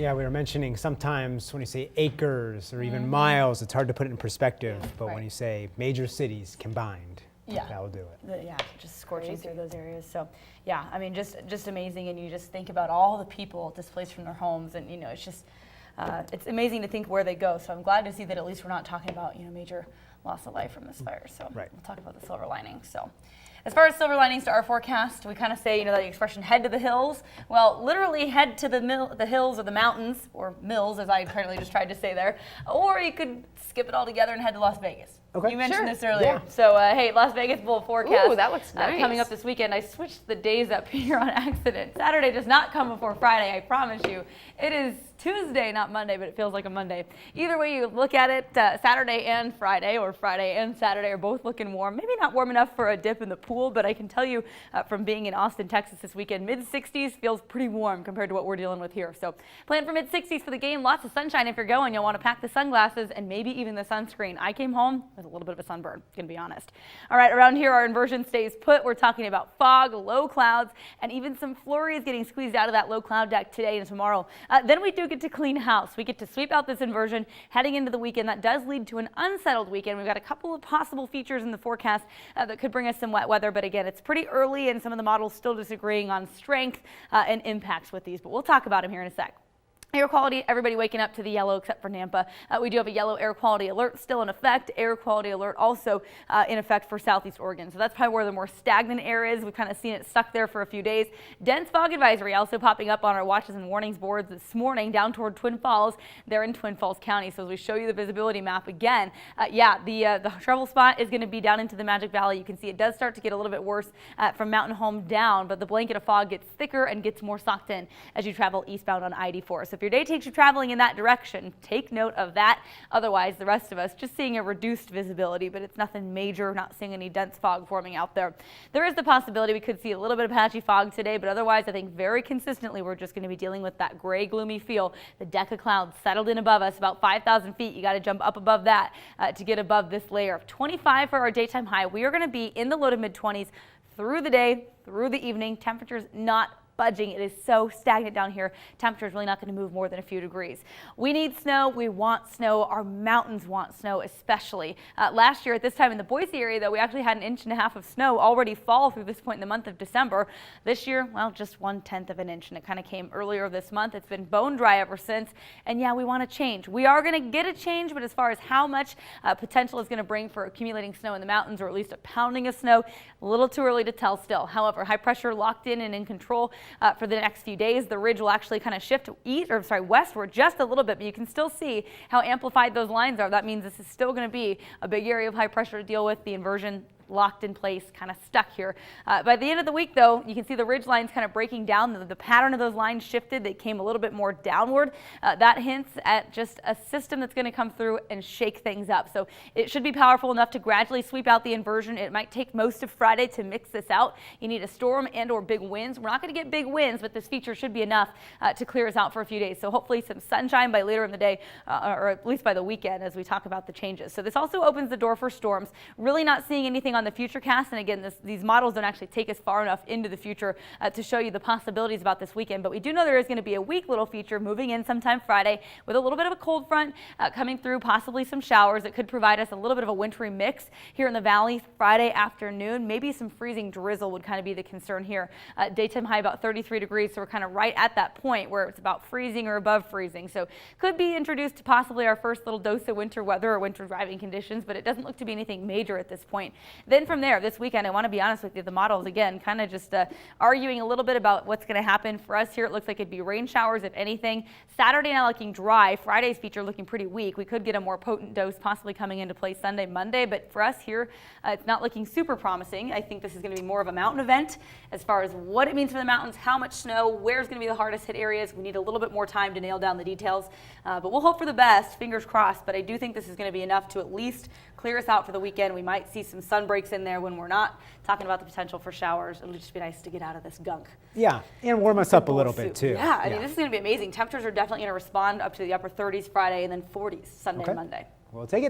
Yeah, we were mentioning sometimes when you say acres or even miles, it's hard to put it in perspective. But when you say major cities combined, that will do it. Just scorching through those areas. So, yeah, I mean, just amazing. And you just think about all the people displaced from their homes, and it's just it's amazing to think where they go. So I'm glad to see that at least we're not talking about major loss of life from this fire. So we'll talk about the silver lining. So, as far as silver linings to our forecast, we kind of say, that expression head to the hills. Well, literally head to the hills or the mountains, or mills, as I apparently just tried to say there. Or you could skip it all together and head to Las Vegas. Okay. You mentioned this earlier. Yeah. So, hey, Las Vegas full forecast. Ooh, that looks nice. Coming up this weekend. I switched the days up here on accident. Saturday does not come before Friday, I promise you. It is Tuesday, not Monday, but it feels like a Monday. Either way you look at it, Saturday and Friday, or Friday and Saturday are both looking warm. Maybe not warm enough for a dip in the pool, but I can tell you from being in Austin, Texas this weekend, mid-60s feels pretty warm compared to what we're dealing with here. So plan for mid-60s for the game. Lots of sunshine if you're going. You'll want to pack the sunglasses and maybe even the sunscreen. I came home with a little bit of a sunburn, gonna be honest. All right, around here our inversion stays put. We're talking about fog, low clouds, and even some flurries getting squeezed out of that low cloud deck today and tomorrow. Then we do get to clean house. We get to sweep out this inversion heading into the weekend. That does lead to an unsettled weekend. We've got a couple of possible features in the forecast that could bring us some wet weather, but again, it's pretty early and some of the models still disagreeing on strength and impacts with these, but we'll talk about them here in a sec. Air quality, everybody waking up to the yellow except for Nampa. We do have a yellow air quality alert still in effect. Air quality alert also in effect for Southeast Oregon. So that's probably where the more stagnant air is. We've kind of seen it stuck there for a few days. Dense fog advisory also popping up on our watches and warnings boards this morning down toward Twin Falls. They're in Twin Falls County. So as we show you the visibility map again, the trouble spot is going to be down into the Magic Valley. You can see it does start to get a little bit worse from Mountain Home down, but the blanket of fog gets thicker and gets more socked in as you travel eastbound on I-84. So if your day takes you traveling in that direction, take note of that. Otherwise, the rest of us just seeing a reduced visibility, but it's nothing major, not seeing any dense fog forming out there. There is the possibility we could see a little bit of patchy fog today, but otherwise I think very consistently we're just going to be dealing with that gray, gloomy feel. The deck of clouds settled in above us about 5,000 feet. You got to jump up above that to get above this layer. 25 for our daytime high. We are going to be in the low to mid 20s through the day, through the evening. Temperatures not budging. It is so stagnant down here. Temperature is really not going to move more than a few degrees. We need snow. We want snow. Our mountains want snow especially. Last year at this time in the Boise area, though, we actually had 1.5 inches of snow already fall through this point in the month of December. This year, well, just 1/10 of an inch, and it kind of came earlier this month. It's been bone dry ever since, and yeah, we want to change. We are going to get a change, but as far as how much potential is going to bring for accumulating snow in the mountains, or at least a pounding of snow, a little too early to tell still. However, high pressure locked in and in control for the next few days. The ridge will actually kind of shift westward just a little bit, but you can still see how amplified those lines are. That means this is still going to be a big area of high pressure to deal with. The inversion locked in place, kind of stuck here. By the end of the week, though, you can see the ridge lines kind of breaking down. The pattern of those lines shifted. They came a little bit more downward. That hints at just a system that's going to come through and shake things up. So it should be powerful enough to gradually sweep out the inversion. It might take most of Friday to mix this out. You need a storm and or big winds. We're not going to get big winds, but this feature should be enough to clear us out for a few days. So hopefully some sunshine by later in the day, or at least by the weekend as we talk about the changes. So this also opens the door for storms. Really not seeing anything on the futurecast, and again, these models don't actually take us far enough into the future to show you the possibilities about this weekend, but we do know there is going to be a weak little feature moving in sometime Friday with a little bit of a cold front coming through, possibly some showers that could provide us a little bit of a wintry mix here in the valley Friday afternoon. Maybe some freezing drizzle would kind of be the concern here. Daytime high about 33 degrees, so we're kind of right at that point where it's about freezing or above freezing, so could be introduced to possibly our first little dose of winter weather or winter driving conditions, but it doesn't look to be anything major at this point. Then from there, this weekend, I want to be honest with you, the models, again, kind of just arguing a little bit about what's going to happen. For us here, it looks like it'd be rain showers, if anything. Saturday now looking dry. Friday's feature looking pretty weak. We could get a more potent dose possibly coming into play Sunday, Monday, but for us here, it's not looking super promising. I think this is going to be more of a mountain event as far as what it means for the mountains, how much snow, where's going to be the hardest hit areas. We need a little bit more time to nail down the details, but we'll hope for the best, fingers crossed, but I do think this is going to be enough to at least clear us out for the weekend. We might see some sun breaks in there when we're not talking about the potential for showers. It'll just be nice to get out of this gunk. Yeah, and warm us up a little bit too. Yeah, I mean, this is going to be amazing. Temperatures are definitely going to respond up to the upper 30s Friday and then 40s Sunday and Monday. We'll take it.